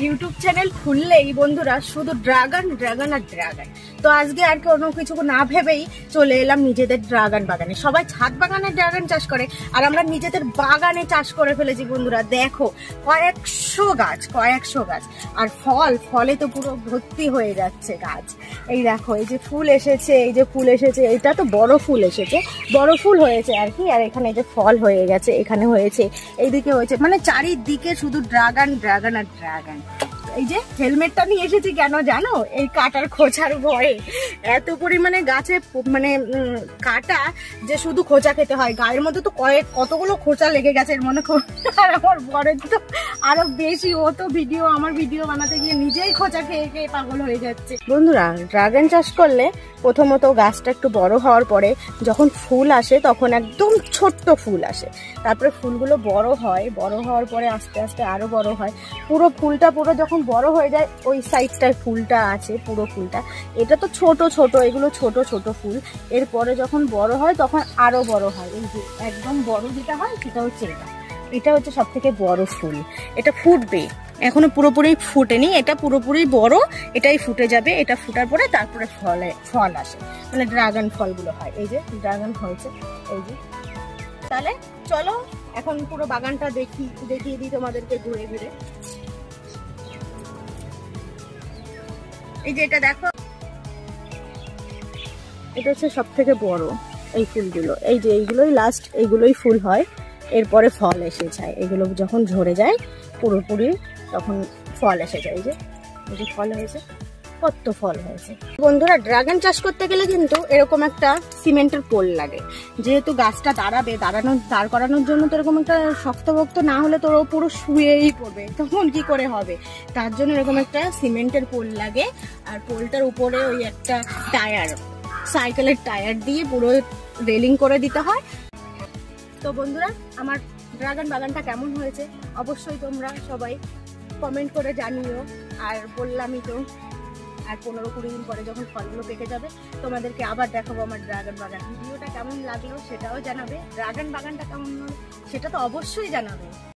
YouTube channel খুললেই বন্ধুরা শুধু ড্রাগন ড্রাগন আর ড্রাগন। তো আজকে আর কোনো কিছু না ভেবেই চলে এলাম নিজেদের ড্রাগন বাগানে। সবাই ছাদ বাগানে ড্রাগন চাষ করে, আর আমরা নিজেদের বাগানে চাষ করে ফেলেছি বন্ধুরা। দেখো কয়েকশো গাছ, আর ফলে তো পুরো ভর্তি হয়ে যাচ্ছে গাছ। এই দেখো এই যে ফুল এসেছে, এটা তো বড় ফুল এসেছে, বড় ফুল হয়েছে আর কি। আর এখানে যে ফল হয়ে গেছে, এখানে হয়েছে, এইদিকে হয়েছে, মানে চারিদিকে শুধু ড্রাগন ড্রাগন আর ড্রাগন। এই যে হেলমেটটা নিয়ে এসেছি কেন জানো? এই কাটার খোঁচার ভয়ে। এত পরিমাণে গাছে মানে কাটা যে শুধু খোঁচা খেতে হয়। গায়ের মধ্যে তো কতগুলো খোঁচা লেগে গেছে এর মনে। আর আমার বরের তো আরো বেশি, ও তো আমার ভিডিও বানাতে গিয়ে নিজেই খোঁচা খেয়ে খেয়ে পাগল হয়ে যাচ্ছে। বন্ধুরা, ড্রাগন চাষ করলে প্রথমত গাছটা একটু বড় হওয়ার পরে যখন ফুল আসে তখন একদম ছোট্ট ফুল আসে, তারপরে ফুলগুলো বড় হওয়ার পরে আস্তে আস্তে আরো বড় হয়। পুরো ফুলটা যখন বড় হয়ে যায়, ওই সাইডটায় ফুলটা আছে, পুরো ফুলটা, এটা তো ছোট এগুলো ছোট ফুল। এরপরে যখন বড় হয় তখন আরো বড় হয়। এই যে একদম বড় যেটা হয় সেটা হচ্ছে এটা হচ্ছে সব থেকে বড় ফুল। এটা ফুটবে, এখনো পুরোপুরি ফুটেনি, এটা পুরোপুরি বড়, এটাই ফুটে যাবে। এটা ফুটার পরে তারপরে ফল আসে, মানে ড্রাগন ফলগুলো হয়। এই যে ড্রাগন হয়েছে, এই যে। তাহলে চলো এখন পুরো বাগানটা দেখিয়ে দিই তোমাদেরকে ঘুরে ঘুরে। এই যে এটা দেখো, এটা হচ্ছে সব থেকে বড় এই ফুলগুলো। এই যে এইগুলোই লাস্ট, এইগুলোই ফুল হয়, এরপরে ফল এসে যায়। এগুলো যখন ঝরে যায় পুরোপুরি তখন ফল এসে যায়। এই যে ফল হয়েছে, কত ফল হয়েছে। বন্ধুরা, ড্রাগন চাষ করতে গেলে কিন্তু এরকম একটা সিমেন্টের পোল লাগে। যেহেতু গাছটা দাঁড় করানোর জন্য তো এরকম একটা শক্তভক্ত না হলে তো ও পুরো শুয়েই পড়বে, তখন কি করে হবে? তার জন্য এরকম একটা সিমেন্টের পোল লাগে। আর পোলটার উপরে ওই একটা সাইকেলের টায়ার দিয়ে পুরো রেলিং করে দিতে হয়। তো বন্ধুরা, আমার ড্রাগন বাগানটা কেমন হয়েছে অবশ্যই তোমরা সবাই কমেন্ট করে জানিও। আর বললামই তো, আর 15-20 দিন পরে যখন ফলগুলো পেকে যাবে তোমাদেরকে আবার দেখাবো আমার ড্রাগন বাগান। ভিডিওটা কেমন লাগলো সেটাও জানাবে, ড্রাগন বাগানটা কেমন হলো সেটা তো অবশ্যই জানাবে।